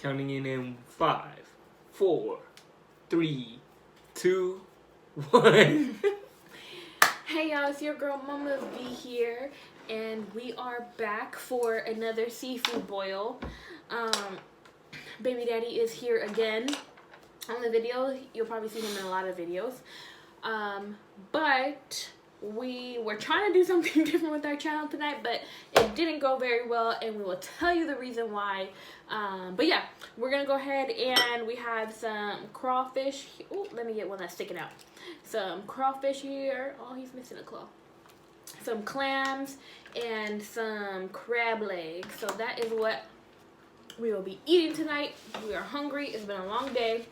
Counting in 5, 4, 3, 2, 1. Hey y'all, it's your girl Mama V here, and we are back for another seafood boil. Baby Daddy is here again on the video. You'll probably see him in a lot of videos. But we were trying to do something different with our channel tonight, but it didn't go very well, and we will tell you the reason why. But yeah, we're gonna go ahead and we have some crawfish. Oh, let me get one that's sticking out. Some crawfish here. Oh, he's missing a claw. Some clams and some crab legs. So that is what we will be eating tonight. We are hungry. It's been a long day.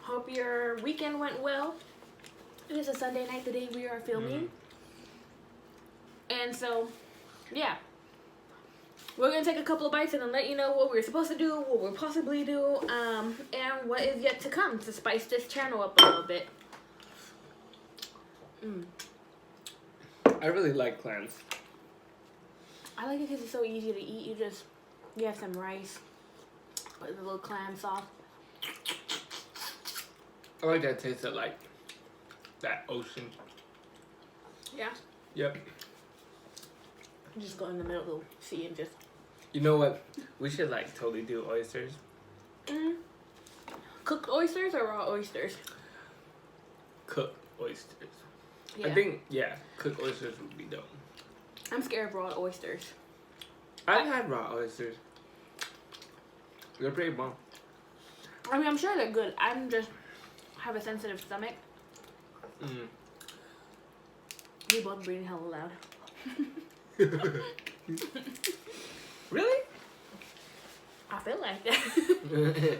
Hope your weekend went well. It is a Sunday night, the day we are filming. And so, yeah. We're going to take a couple of bites and then let you know what we're supposed to do, what we'll possibly do, and what is yet to come to spice this channel up a little bit. I really like clams. I like it because it's so easy to eat. You have some rice, put the little clam sauce. I like that taste of like that ocean. Yeah. Yep. Just go in the middle of the sea and just... You know what? We should like totally do oysters. Cooked oysters or raw oysters? Cooked oysters. Yeah. I think, yeah, cooked oysters would be dope. I'm scared of raw oysters. I've had raw oysters. They're pretty bomb. I mean, I'm sure they're good. I'm just have a sensitive stomach. We both breathing hella loud. Really? I feel like that.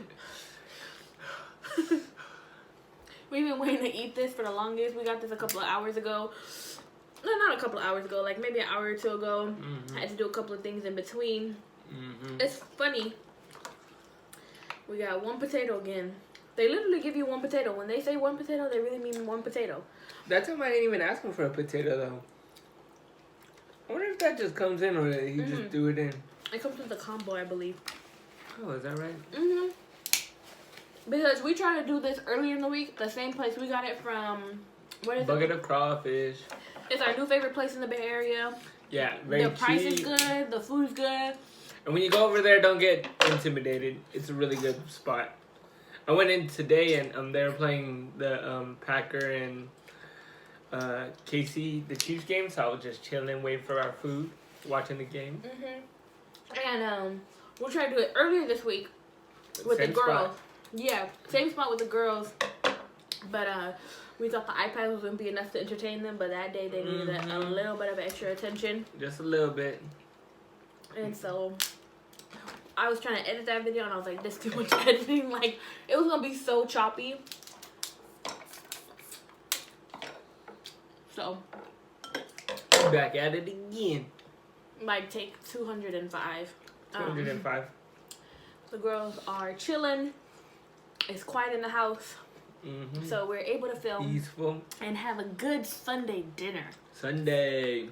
We've been waiting to eat this for the longest. We got this a couple of hours ago. No, not a couple of hours ago. Like maybe an hour or two ago. I had to do a couple of things in between. It's funny. We got one potato again. They literally give you one potato. When they say one potato, they really mean one potato. That time I didn't even ask him for a potato though. I wonder if that just comes in or he just threw it in. It comes with the combo, I believe. Oh, is that right? Because we tried to do this earlier in the week. The same place we got it from. What is Bucket it? of crawfish. It's our new favorite place in the Bay Area. Yeah, very cheap. The price is good. The food's good. And when you go over there, don't get intimidated. It's a really good spot. I went in today and they were playing the Packer and KC, the Chiefs game. So I was just chilling, waiting for our food, watching the game. And we'll try to do it earlier this week with the girls. Spot. Yeah, same spot with the girls. But we thought the iPad was going to be enough to entertain them. But that day they needed a little bit of extra attention. Just a little bit. And so I was trying to edit that video and I was like, this too much editing. Like, it was going to be so choppy. So. Back at it again. Might take 205. 205. The girls are chilling. It's quiet in the house. So we're able to film. Peaceful. And have a good Sunday dinner. Sunday.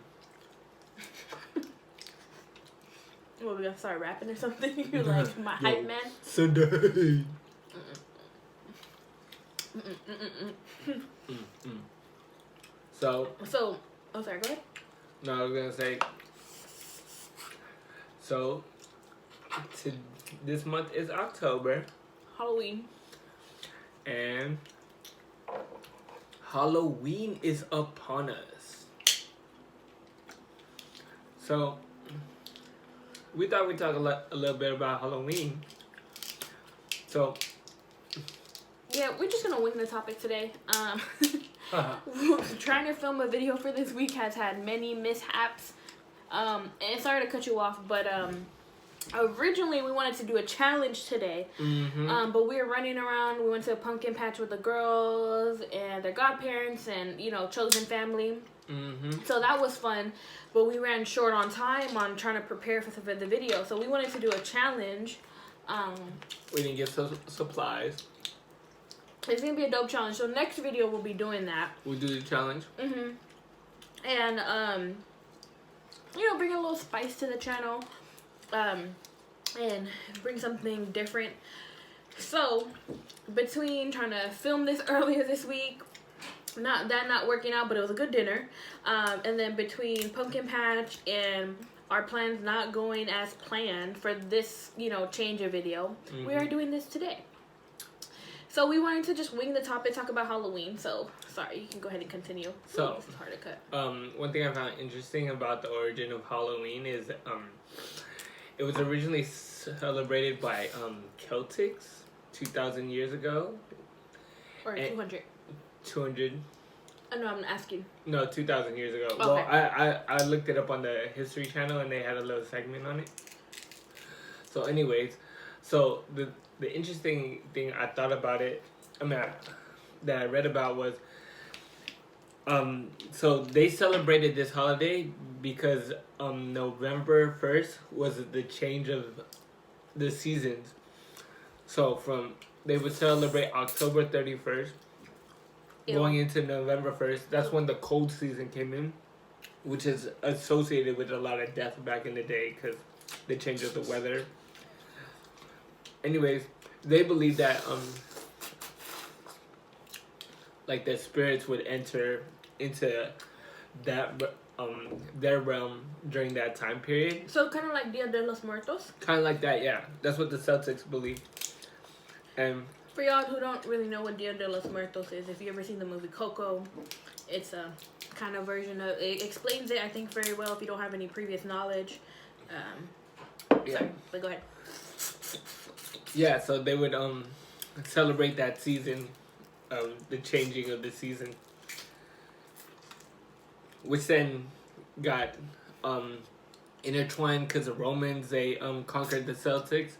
Well, we gonna start rapping or something? You're like my hype man? Sunday. So, oh, sorry, go ahead. No, I was gonna say. So, this month is October. Halloween. And Halloween is upon us. So, we thought we'd talk a little bit about Halloween. So, yeah, we're just gonna wing the topic today. Trying to film a video for this week has had many mishaps. And sorry to cut you off, but originally we wanted to do a challenge today. But we were running around. We went to a pumpkin patch with the girls and their godparents and, you know, chosen family. So that was fun. But we ran short on time on trying to prepare for the video. So we wanted to do a challenge. We didn't get supplies. It's going to be a dope challenge. So next video we'll be doing that. We'll do the challenge. And, you know, bring a little spice to the channel. and bring something different. So, between trying to film this earlier this week, not working out, but it was a good dinner, and then between pumpkin patch and our plans not going as planned for this, change of video, we are doing this today. So we wanted to just wing the topic, talk about Halloween. So, sorry, you can go ahead and continue. So, this is hard to cut. One thing I found interesting about the origin of Halloween is it was originally celebrated by Celtics 2,000 years ago. Or 200. 200. Oh, no, I'm asking. No, 2,000 years ago. Okay. Well, I looked it up on the History Channel, and they had a little segment on it. So, anyways, so the interesting thing I thought about it, that I read about was, so they celebrated this holiday because November 1st was the change of the seasons. So they would celebrate October 31st. Ew. Going into November 1st, that's when the cold season came in, which is associated with a lot of death back in the day because the change of the weather. Anyways, they believe that like the spirits would enter into that their realm during that time period. So kind of like Dia de los Muertos? Kind of like that, yeah. That's what the Celtics believe. And for y'all who don't really know what Dia de los Muertos is, if you ever seen the movie Coco, it's a kind of version of it. Explains it, I think, very well if you don't have any previous knowledge. Yeah. Sorry, but go ahead. Yeah, so they would celebrate that season, the changing of the season, which then got intertwined because the Romans, they conquered the Celtics.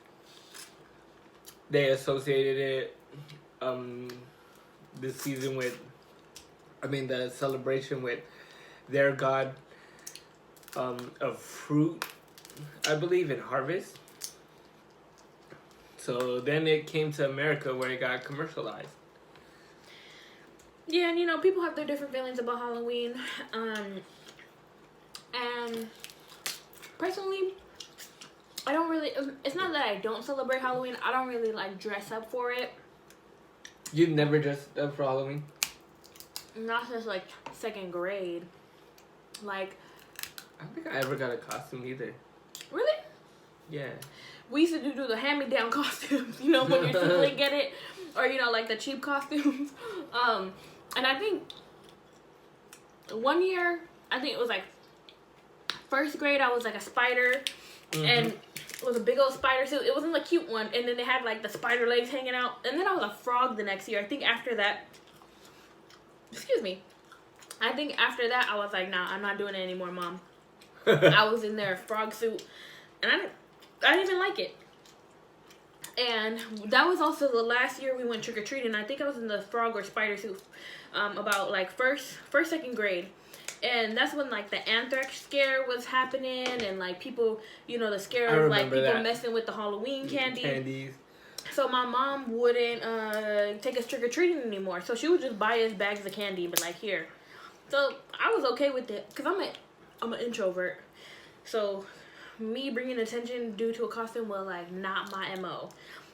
They associated it, the season with, the celebration with their god of fruit, I believe, and harvest. So then it came to America where it got commercialized. Yeah, and people have their different feelings about Halloween. And personally, I don't really, it's not that I don't celebrate Halloween. I don't really like dress up for it. You've never dressed up for Halloween? Not since like 2nd grade. Like, I don't think I ever got a costume either. Really? Yeah. We used to do the hand-me-down costumes, when you're sibling get it, or like the cheap costumes. And I think one year, I think it was like 1st grade, I was like a spider, and it was a big old spider suit. It wasn't the cute one, and then they had like the spider legs hanging out. And then I was a frog the next year. I think after that, I think after that I was like, nah, I'm not doing it anymore, Mom. I was in their frog suit, and I didn't even like it. And that was also the last year we went trick-or-treating. I think I was in the frog or spider suit about like first, 2nd grade. And that's when like the anthrax scare was happening, and like people, the scare of like people messing with the Halloween candies. So my mom wouldn't take us trick-or-treating anymore. So she would just buy us bags of candy, but like, here. So I was okay with it because I'm an introvert. So me bringing attention due to a costume was like not my MO.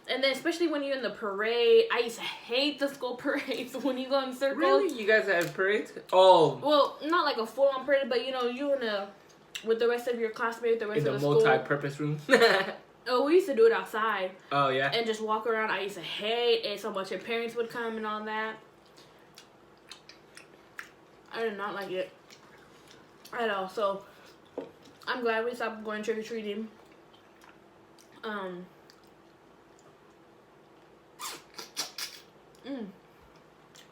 And then especially when you're in the parade, I used to hate the school parades when you go in circles. Really? You guys have parades? Oh. Well, not like a full-on parade, but you with the rest of your classmates, the rest of the school. In the multi-purpose room? Oh, we used to do it outside. Oh, yeah? And just walk around. I used to hate it so much. Your parents would come and all that. I did not like it at all. So I'm glad we stopped going trick-or-treating.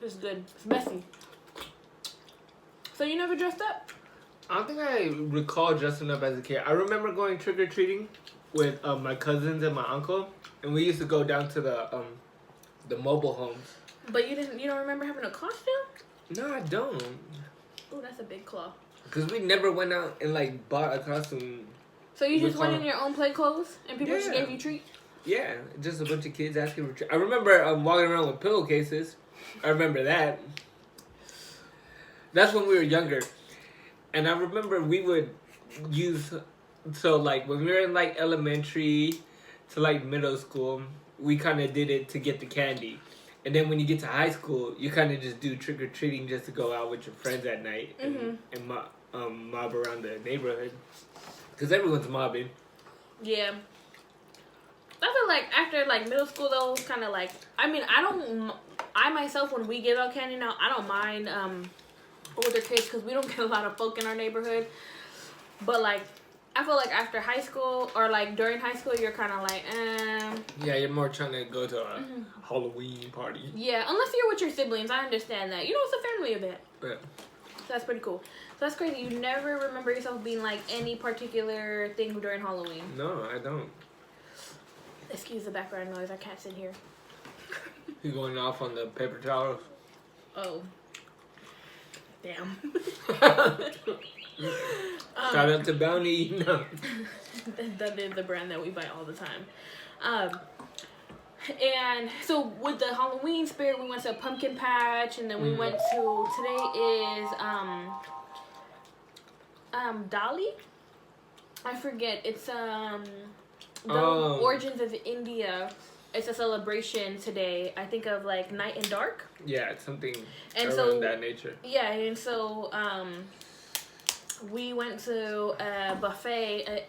It's good. It's messy. So you never dressed up? I don't think I recall dressing up as a kid. I remember going trick-or-treating with my cousins and my uncle, and we used to go down to the mobile homes. But you don't remember having a costume? No, I don't. Oh, that's a big claw. Because we never went out and like bought a costume. So you just went in your own play clothes and people just gave you treats? Yeah, just a bunch of kids asking for treats. I remember walking around with pillowcases. I remember that. That's when we were younger. And I remember we would use, so like when we were in like elementary, to like middle school, we kind of did it to get the candy. And then when you get to high school, you kind of just do trick or treating just to go out with your friends at night and mob around the neighborhood. Because everyone's mobbing. Yeah. I feel like after like middle school though, it's kind of like, I myself, when we give out candy now, I don't mind older kids because we don't get a lot of folk in our neighborhood. But like, I feel like after high school or like during high school, you're kind of like, Yeah, you're more trying to go to a Halloween party. Yeah, unless you're with your siblings, I understand that. You know, it's a family event. Yeah. So that's pretty cool. So that's crazy. You never remember yourself being like any particular thing during Halloween. No, I don't. Excuse the background noise. Our cat's in here. You going off on the paper towels? Oh. Damn. Shout out to Bounty. No. That is the brand that we buy all the time. And so with the Halloween spirit, we went to a pumpkin patch, and then we went to, today is Dali. I forget. It's the origins of India. It's a celebration today. I think of like night and dark. Yeah, it's something and around that nature. Yeah, and so we went to a buffet,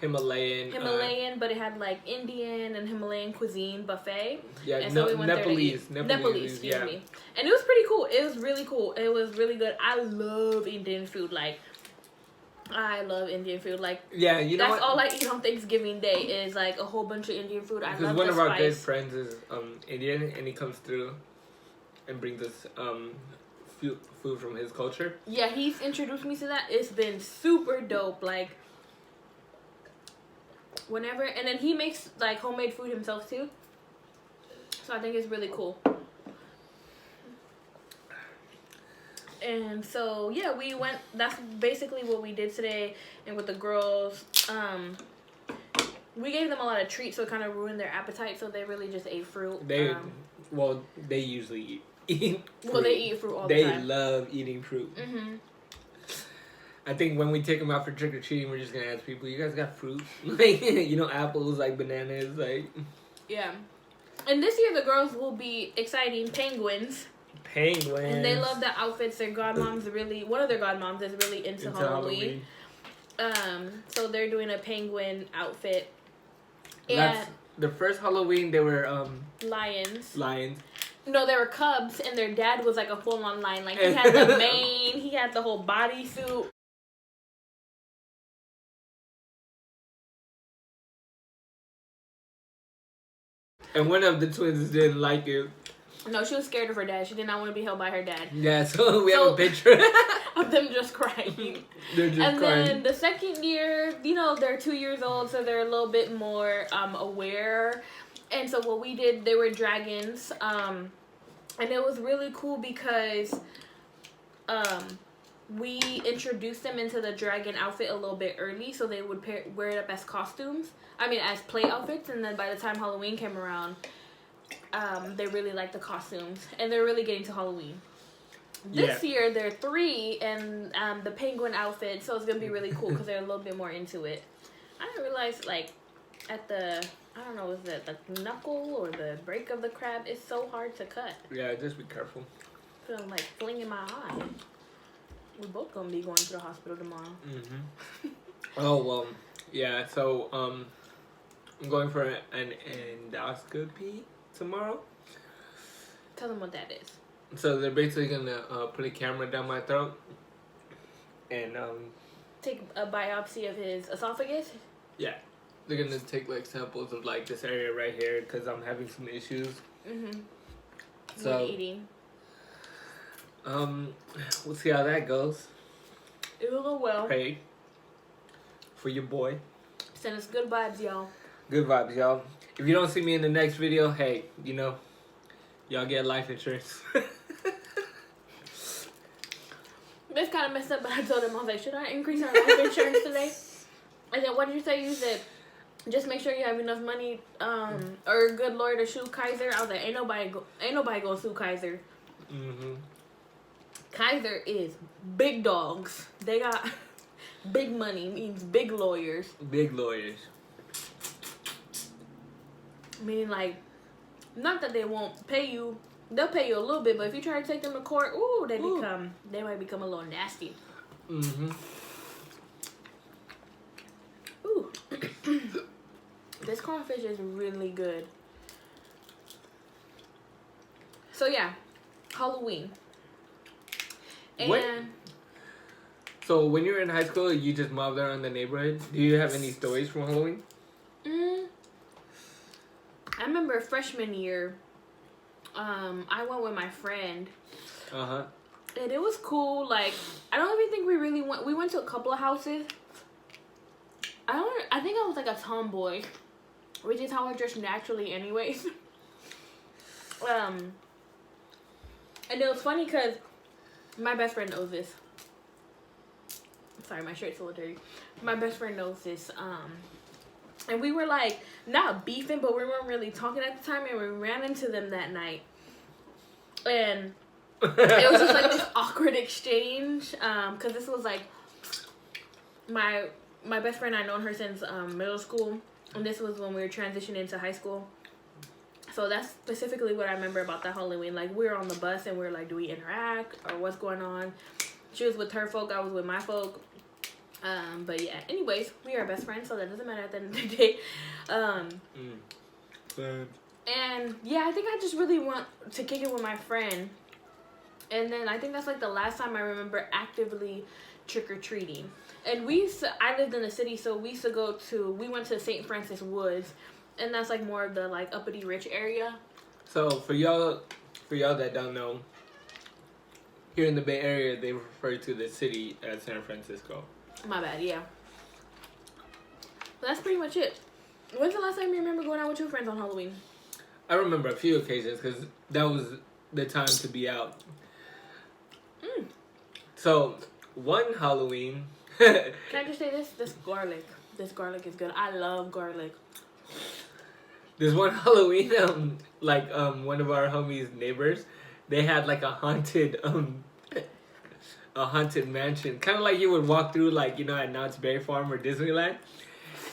Himalayan, but it had like Indian and Himalayan cuisine buffet. Yeah, and so we went Nepalese, excuse me. And it was pretty cool. It was really cool. It was really good. I love Indian food. Like, I love Indian food. Like, yeah, you know that's all I eat on Thanksgiving Day is like a whole bunch of Indian food. I love the spice. Because one of our good friends is Indian, and he comes through and brings us food from his culture. Yeah, he's introduced me to that. It's been super dope. Like, whenever, and then he makes like homemade food himself too. So I think it's really cool. And so yeah, we went. That's basically what we did today. And with the girls, we gave them a lot of treats, so it kind of ruined their appetite. So they really just ate fruit. They usually eat fruit. Well, they eat fruit all the time. They love eating fruit. I think when we take them out for trick or treating, we're just gonna ask people, "You guys got fruit? Like, you know, apples, like bananas, like." Yeah. And this year the girls will be exciting penguins. Penguins. And they love the outfits. Their godmom's one of their godmoms is really into Halloween. So they're doing a penguin outfit. And that's the first Halloween they were lions. Lions. No, they were cubs, and their dad was like a full-on lion. Like, he had the mane, he had the whole bodysuit. And one of the twins didn't like it. No, she was scared of her dad. She did not want to be held by her dad. Yeah, so we have a picture of them just crying. They're just and crying. Then the second year, you know, they're 2 years old, so they're a little bit more aware. And so what we did, they were dragons. And it was really cool because we introduced them into the dragon outfit a little bit early, so they would wear it up as costumes. I mean, as play outfits. And then by the time Halloween came around, they really liked the costumes, and they're really getting to Halloween. This year they're 3 and the penguin outfit, so it's gonna be really cool because they're a little bit more into it. I didn't realize, like, at the, I don't know, is it the knuckle or the break of the crab? It's so hard to cut. Yeah, just be careful. So I'm like flinging my eye. We're both gonna be going to the hospital tomorrow. Oh well, yeah. So I'm going for an endoscopy tomorrow. Tell them what that is. So they're basically gonna put a camera down my throat and take a biopsy of his esophagus. Yeah, they're gonna take like samples of like this area right here because I'm having some issues. So with eating. We'll see how that goes. It will go well. Pray for your boy. Send us good vibes, y'all. Good vibes, y'all. If you don't see me in the next video, hey, you know, y'all get life insurance. This kind of messed up, but I told him, I was like, should I increase our life insurance today? And then what did you say? You said, just make sure you have enough money, or a good lawyer to sue Kaiser. I was like, ain't nobody gonna sue Kaiser. Kaiser is big dogs. They got big money, means big lawyers. Big lawyers. Meaning, like, not that they won't pay you. They'll pay you a little bit, but if you try to take them to court, they might become a little nasty. Mm-hmm. Ooh. This crawfish is really good. So yeah, Halloween. And so when you were in high school, you just mobbed around the neighborhood. Do you have any stories from Halloween? I remember freshman year. I went with my friend. And it was cool. Like, I don't even think we really went. We went to a couple of houses. I think I was like a tomboy, which is how I dress naturally, anyways. And it was funny because my best friend knows this. Sorry, my shirt's a little dirty. My best friend knows this. And we were like not beefing, but we weren't really talking at the time, and we ran into them that night. And it was just like this awkward exchange, because this was like my best friend. I'd known her since middle school, and this was when we were transitioning into high school. So that's specifically what I remember about that Halloween. Like, we were on the bus and we were like, do we interact or what's going on? She was with her folk, I was with my folk. But yeah, anyways, we are best friends, so that doesn't matter at the end of the day. And yeah, I think I just really want to kick it with my friend. And then I think that's like the last time I remember actively trick-or-treating. And I lived in the city, so we went to St. Francis Woods, and that's like more of the like uppity rich area. So for y'all that don't know, here in the Bay Area, they refer to the city as San Francisco. My bad, yeah. But that's pretty much it. When's the last time you remember going out with your friends on Halloween? I remember a few occasions because that was the time to be out. So, one Halloween... Can I just say this? This garlic is good. I love garlic. There's one Halloween, one of our homies' neighbors, they had like a haunted mansion, kind of like you would walk through, like, you know, at Knott's Berry Farm or Disneyland.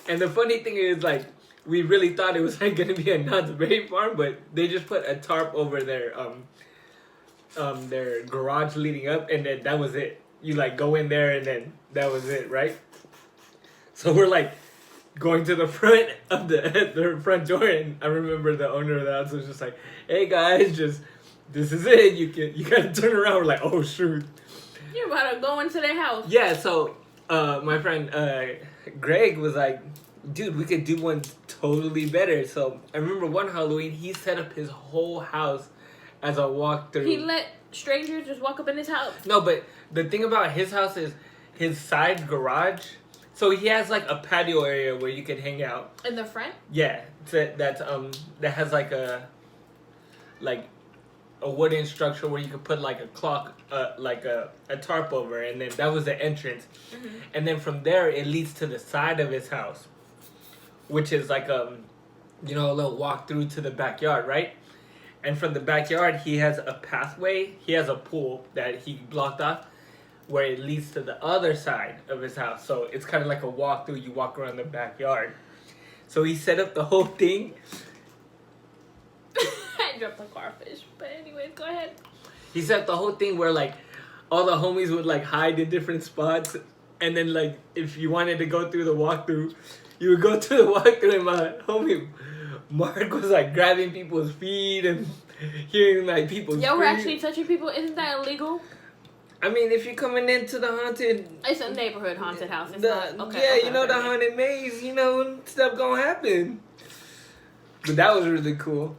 And the funny thing is, like, we really thought it was like gonna be a Knott's Berry Farm, but they just put a tarp over their garage leading up, and then that was it. You like go in there, and then that was it, right? So we're like going to the front of the front door, and I remember the owner of the house was just like, "Hey guys, this is it. You gotta turn around." We're like, "Oh shoot." You're about to go into their house. Yeah, so my friend Greg was like, dude, we could do one totally better. So I remember one Halloween, he set up his whole house as a walkthrough. He let strangers just walk up in his house? No, but the thing about his house is his side garage. So he has like a patio area where you could hang out. In the front? Yeah, that has like a wooden structure where you could put like a clock, like a tarp over, and then that was the entrance. Mm-hmm. And then from there it leads to the side of his house, which is like a little walk through to the backyard, right? And from the backyard he has a pathway. He has a pool that he blocked off, where it leads to the other side of his house. So it's kind of like a walk through. You walk around the backyard. So he set up the whole thing. I dropped the garfish, but anyways, go ahead. He set up the whole thing where like all the homies would like hide in different spots, and then like if you wanted to go through the walkthrough, you would go through the walkthrough, and my homie Mark was like grabbing people's feet and hearing like people. Yo, we're actually touching people. Isn't that illegal? I mean, if you're coming into the haunted... It's a neighborhood haunted house. It's not... Okay, yeah, okay, the haunted maze, stuff gonna happen. But that was really cool.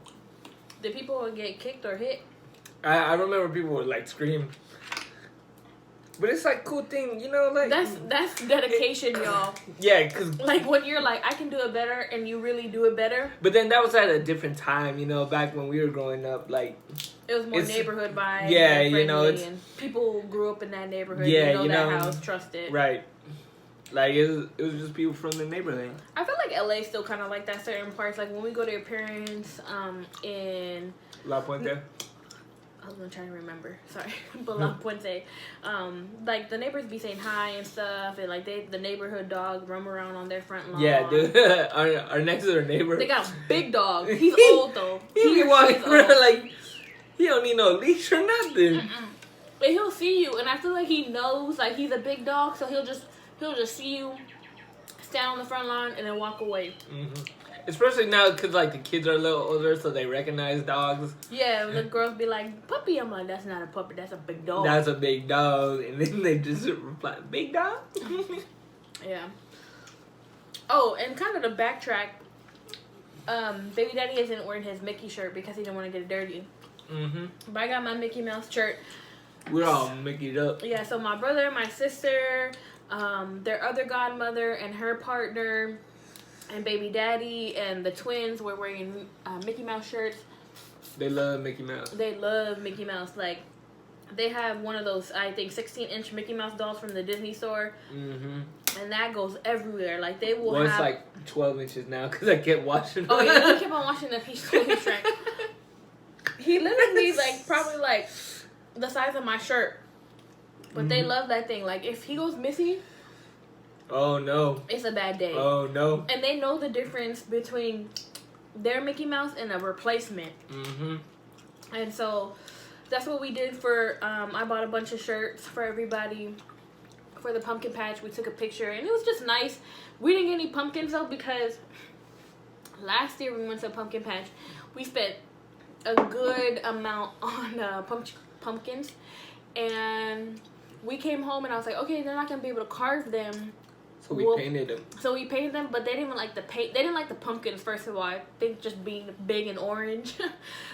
Did people get kicked or hit? I remember people would, like, scream. But it's, like, cool thing, like... That's dedication, y'all. Yeah, because... Like, when you're like, I can do it better, and you really do it better. But then that was at a different time, back when we were growing up, like... It was more neighborhood vibe. Yeah, and people grew up in that neighborhood. Yeah, that house, trust it. Right. Like, it was just people from the neighborhood. I feel like LA still kind of like that, certain parts. Like, when we go to your parents, in... La Puente? I was gonna try to remember. Sorry, but La Puente. Like the neighbors be saying hi and stuff, and like the neighborhood dogs roam around on their front lawn. Yeah, dude. our next door neighbor. They got a big dog. He's old though. He be walking around like he don't need no leash or nothing. But he'll see you, and I feel like he knows like he's a big dog, so he'll just see you, stand on the front lawn, and then walk away. Mm-hmm. Especially now, because, like, the kids are a little older, so they recognize dogs. Yeah, the girls be like, puppy. I'm like, that's not a puppy. That's a big dog. That's a big dog. And then they just reply, big dog? Yeah. Oh, and kind of to backtrack, Baby Daddy isn't wearing his Mickey shirt because he didn't want to get it dirty. Mm-hmm. But I got my Mickey Mouse shirt. We're all Mickey'd up. Yeah, so my brother, my sister, their other godmother, and her partner... and Baby Daddy and the twins were wearing Mickey Mouse shirts. They love Mickey Mouse. They love Mickey Mouse. Like, they have one of those, I think, 16-inch Mickey Mouse dolls from the Disney store. Mm-hmm. And that goes everywhere. Like, they will have... it's like 12 inches now because I kept watching Oh, yeah, he kept on watching that. He slowly shrank. He literally, like, probably, like, the size of my shirt. But they love that thing. Like, if he goes missing... oh, no. It's a bad day. Oh, no. And they know the difference between their Mickey Mouse and a replacement. Mm-hmm. And so that's what we did for, I bought a bunch of shirts for everybody for the pumpkin patch. We took a picture and it was just nice. We didn't get any pumpkins though because last year we went to a pumpkin patch. We spent a good amount on pumpkins. And we came home and I was like, okay, they're not going to be able to carve them. So we painted them. So we painted them, but they didn't even like the paint. They didn't like the pumpkins, first of all. I think just being big and orange.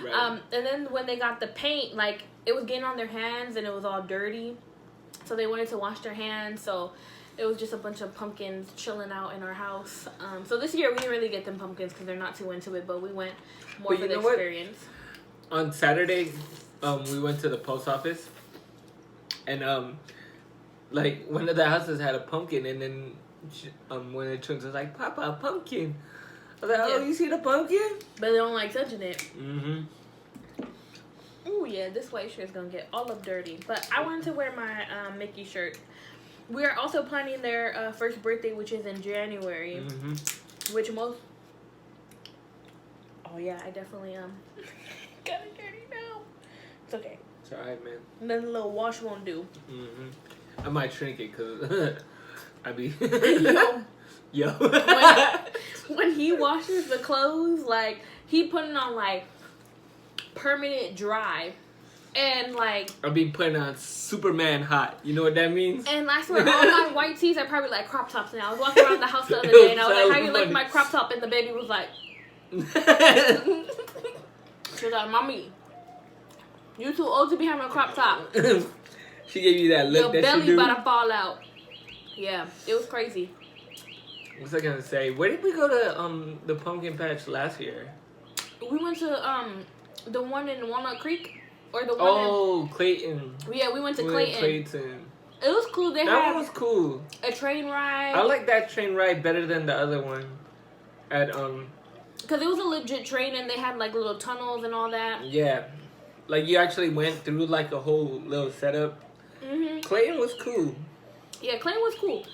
Right. And then when they got the paint, like, it was getting on their hands and it was all dirty. So they wanted to wash their hands. So it was just a bunch of pumpkins chilling out in our house. So this year we didn't really get them pumpkins because they're not too into it, but we went more for the experience. What? On Saturday, we went to the post office. And, like, one of the houses had a pumpkin, and then one of the twins was like, Papa, a pumpkin. I was like, oh, you see the pumpkin? But they don't like touching it. Mm-hmm. Oh, yeah, this white shirt is going to get all up dirty. But I wanted to wear my Mickey shirt. We are also planning their first birthday, which is in January. Mm-hmm. Which most... oh, yeah, I definitely got it dirty now. It's okay. It's alright, man. The little wash won't do. Mm-hmm. I might shrink it because I be... Yo. When he washes the clothes, like, he putting on, like, permanent dry. And, like... I be putting on Superman hot. You know what that means? And I swear, all my white tees are probably, like, crop tops now. I was walking around the house the other day, and I was like, how you like my crop top? And the baby was like... she was like, Mommy... you too old to be having a crop top. She gave you that look. Your that she do. belly about to fall out. Yeah, it was crazy. What's I gonna say? Where did we go to the pumpkin patch last year? We went to the one in Walnut Creek, or the one. Oh, Clayton. Yeah, we went to Clayton. It was cool. That one was cool. A train ride. I like that train ride better than the other one. At because it was a legit train and they had like little tunnels and all that. Yeah. Like, you actually went through, like, a whole little setup. Mm-hmm. Clayton was cool. Yeah, Clayton was cool.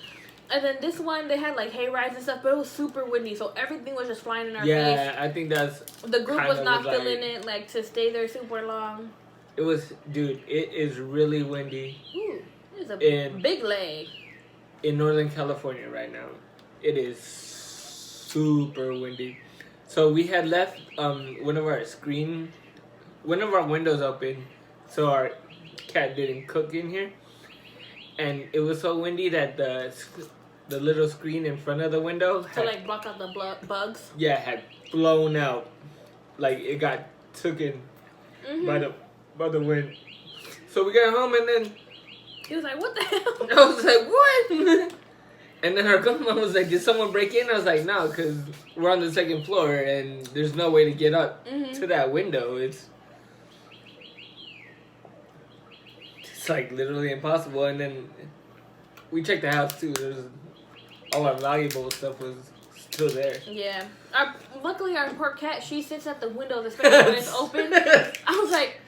And then this one, they had, like, hay rides and stuff, but it was super windy, so everything was just flying in our face. Yeah, I think that's... the group was not feeling it, like, to stay there super long. It was... dude, it is really windy. Ooh, it's a big leg. In Northern California right now. It is super windy. So, we had left one of our windows open, so our cat didn't cook in here, and it was so windy that the little screen in front of the window had, like, block out the bugs. Yeah, had blown out, like it got taken by the wind. So we got home and then he was like, "What the hell?" I was like, "What?" And then her grandma was like, "Did someone break in?" I was like, "No, because we're on the second floor and there's no way to get up to that window. It's like literally impossible." And then we checked the house too. There's all our valuable stuff was still there. Yeah. Luckily our poor cat, she sits at the windows, especially when it's open. I was like,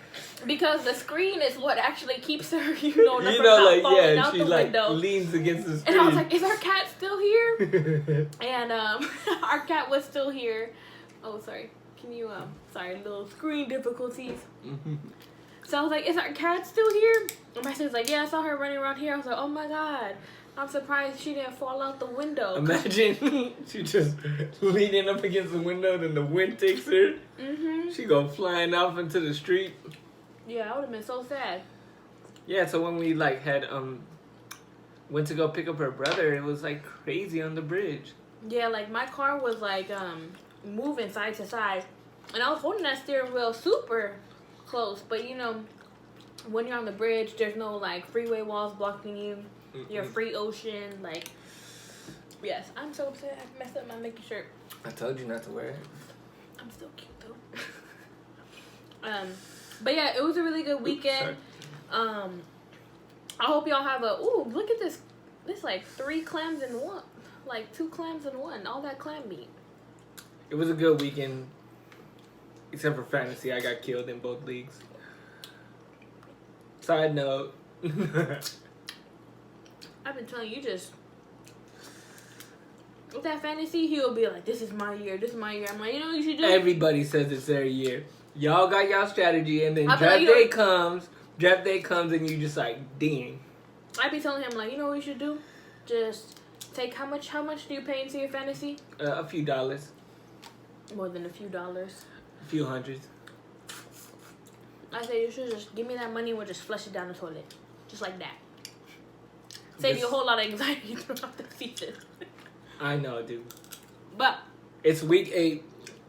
Because the screen is what actually keeps her, from not falling out she the window. leans against the screen. And I was like, is our cat still here? And our cat was still here. Oh, sorry. Can you, sorry, little screen difficulties. So I was like, is our cat still here? And my sister's like, yeah, I saw her running around here. I was like, oh my God. I'm surprised she didn't fall out the window. Imagine she just leaning up against the window, then the wind takes her. She go flying off into the street. Yeah, I would have been so sad. Yeah, so when we had went to go pick up her brother, it was crazy on the bridge. Yeah, my car was moving side to side, and I was holding that steering wheel super close. But when you're on the bridge, there's no freeway walls blocking you. You're free ocean. Yes, I'm so upset. I messed up my Mickey shirt. I told you not to wear it. I'm still cute though. But yeah, it was a really good weekend. I hope y'all have look at this. This 3 clams in one. 2 clams in one. All that clam meat. It was a good weekend. Except for fantasy, I got killed in both leagues. Side note. I've been telling you, just with that fantasy, he'll be like, this is my year, this is my year. I'm like, you should do. Everybody says it's their year. Y'all got y'all strategy, and then draft day comes, and you just dang. I be telling him, you know what you should do? Just take how much do you pay into your fantasy? A few dollars. More than a few dollars. A few hundreds. I say you should just give me that money and we'll just flush it down the toilet. Just like that. Save you a whole lot of anxiety throughout the season. I know, dude. But it's week 8.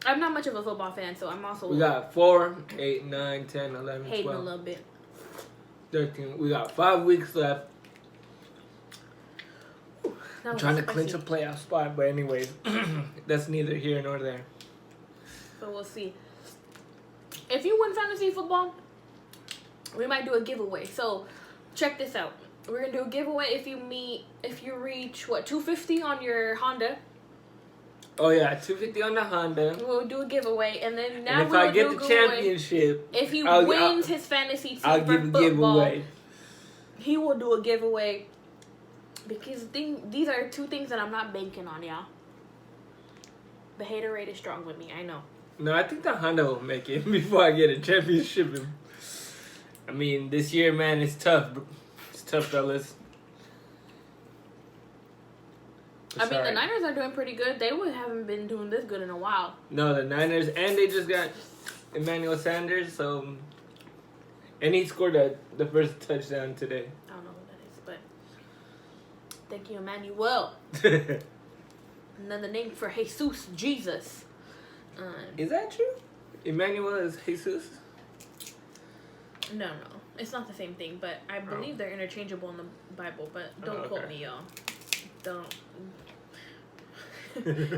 I'm not much of a football fan, so I'm also... We got 4, 8, 9, 10, 11, hating 12. a little bit. 13. We got 5 weeks left. I'm trying to clinch a playoff spot, but anyways, that's neither here nor there. So we'll see. If you win fantasy football, we might do a giveaway. So check this out. We're gonna do a giveaway if you reach 250 on your Honda. Oh yeah, 250 on the Honda. We'll do a giveaway, and then now and if I get the championship, if he wins his fantasy team I'll give a giveaway. He will do a giveaway because these are 2 things that I'm not banking on, y'all. The hater rate is strong with me, I know. No, I think the Honda will make it before I get a championship. I mean, this year, man, it's tough. It's tough, fellas. I mean, the Niners are doing pretty good. They haven't been doing this good in a while. No, the Niners, and they just got Emmanuel Sanders, so... And he scored the first touchdown today. I don't know who that is, but... Thank you, Emmanuel. Another name for Jesus, Jesus. Is that true? Emmanuel is Jesus? No. It's not the same thing, but I believe they're interchangeable in the Bible, but don't quote me, y'all. Don't.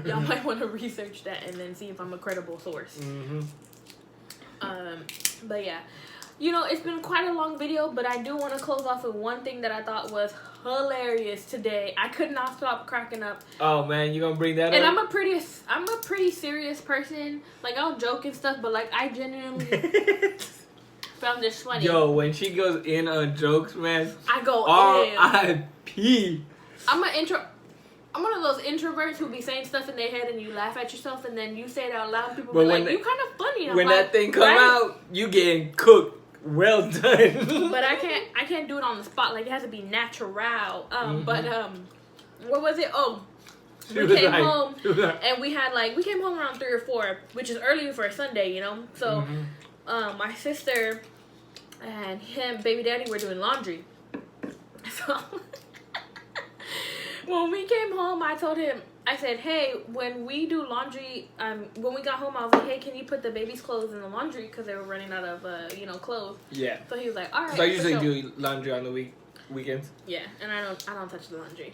Y'all might want to research that and then see if I'm a credible source. But yeah. It's been quite a long video, but I do want to close off with one thing that I thought was hilarious today. I could not stop cracking up. Oh man, you gonna bring that up? And I'm a pretty serious person. I'll joke and stuff, but I genuinely found this funny. Yo, when she goes in on jokes, man, I go R.I.P. I'm one of those introverts who be saying stuff in their head and you laugh at yourself and then you say it out loud. People be like, you kind of funny. When that thing come out, you getting cooked. Well done. But I can't do it on the spot. It has to be natural. But what was it? Oh, we came home and we came home around 3 or 4, which is early for a Sunday, So, my sister and baby daddy were doing laundry. So when we came home, I told him, I said, hey, when we do laundry, when we got home, I was like, hey, can you put the baby's clothes in the laundry? Because they were running out of, clothes. Yeah. So he was like, all right. So I usually do laundry on the weekends. Yeah, and I don't touch the laundry.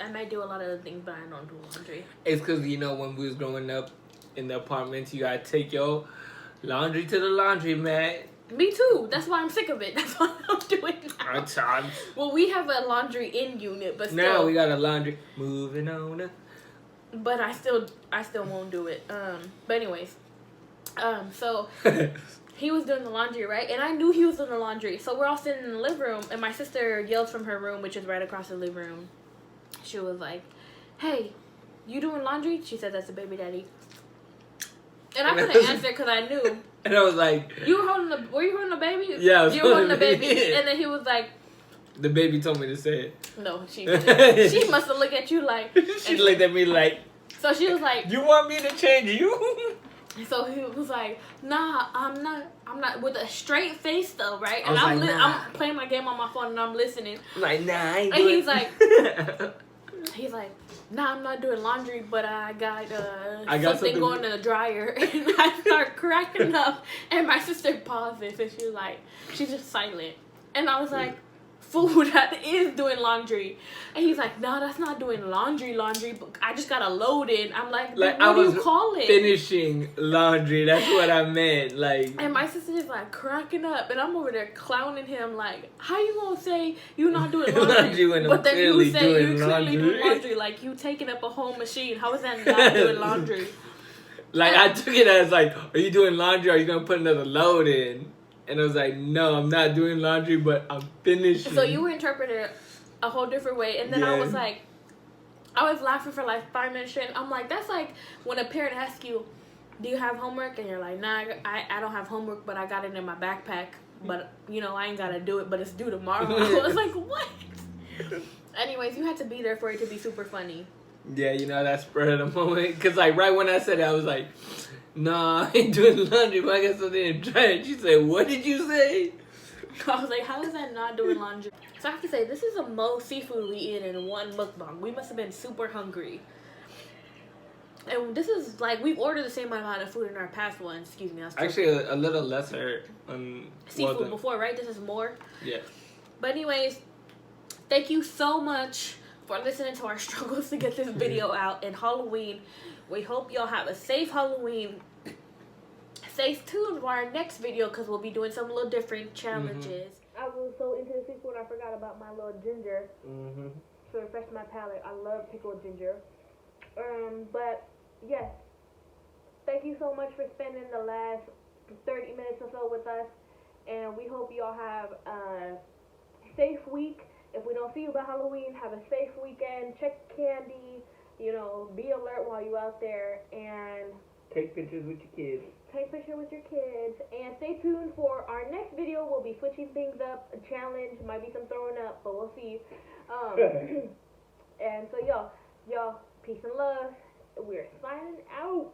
I might do a lot of other things, but I don't do laundry. It's because, when we was growing up in the apartments, you got to take your laundry to the laundromat. Me too. That's why I'm sick of it. That's why I'm doing now. Well, we have a laundry in unit, but still. Now we got a laundry. Moving on. But I still won't do it. But anyways, So he was doing the laundry, right? And I knew he was doing the laundry. So we're all sitting in the living room, and my sister yells from her room, which is right across the living room. She was like, "Hey, you doing laundry?" She said, "That's the baby daddy." And I couldn't answer because I knew. And I was like, were you holding the baby? Yeah, I was you were holding the holding baby. it. And then he was like, the baby told me to say it. no, she didn't. She must have looked at you like. She looked at me like. So she was like, "You want me to change you?" So he was like, "Nah, I'm not," with a straight face though, right? And I was like, nah. I'm playing my game on my phone and I'm listening. I'm like, nah, I ain't And doing he's like, "Nah, I'm not doing laundry, but I got something going in the dryer." And I start cracking up, and my sister pauses, and she's just silent, and I was like, "Fool, that is doing laundry." And he's like, "No, that's not doing laundry, but I just got a load in." I'm like what do you call it? Finishing laundry. That's what I meant. Like. And my sister is like cracking up, and I'm over there clowning him like, "How you gonna say you're not doing laundry, when but then you say doing you're clearly doing laundry? Like you taking up a whole machine. How is that not doing laundry?" Like I took it as like, "Are you doing laundry? Or are you gonna put another load in?" And I was like, "No, I'm not doing laundry, but I'm finishing." So you interpreted it a whole different way, and then I was like, I was laughing for like 5 minutes straight. I'm like, that's like when a parent asks you, "Do you have homework?" And you're like, "Nah, I don't have homework, but I got it in my backpack. But I ain't gotta do it, but it's due tomorrow." I was like, what? Anyways, you had to be there for it to be super funny. Yeah, that spur of the moment. Because like right when I said it, I was like, "Nah, I ain't doing laundry, but I got something to try it." She said, "What did you say?" I was like, how is that not doing laundry? So I have to say, this is the most seafood we eat in one mukbang. We must have been super hungry. And this is like, we've ordered the same amount of food in our past ones. Excuse me. Actually, a little lesser. Seafood before, right? This is more? Yeah. But anyways, thank you so much for listening to our struggles to get this video out in Halloween. We hope y'all have a safe Halloween. Stay tuned for our next video because we'll be doing some little different challenges. I was so into the seafood I forgot about my little ginger. To refresh my palate. I love pickled ginger. But yes, thank you so much for spending the last 30 minutes or so with us, and we hope y'all have a safe week. If we don't see you by Halloween, have a safe weekend. Check candy. Be alert while you're out there, and take pictures with your kids. And stay tuned for our next video. We'll be switching things up, a challenge, might be some throwing up, but we'll see. And so y'all, peace and love. We're signing out.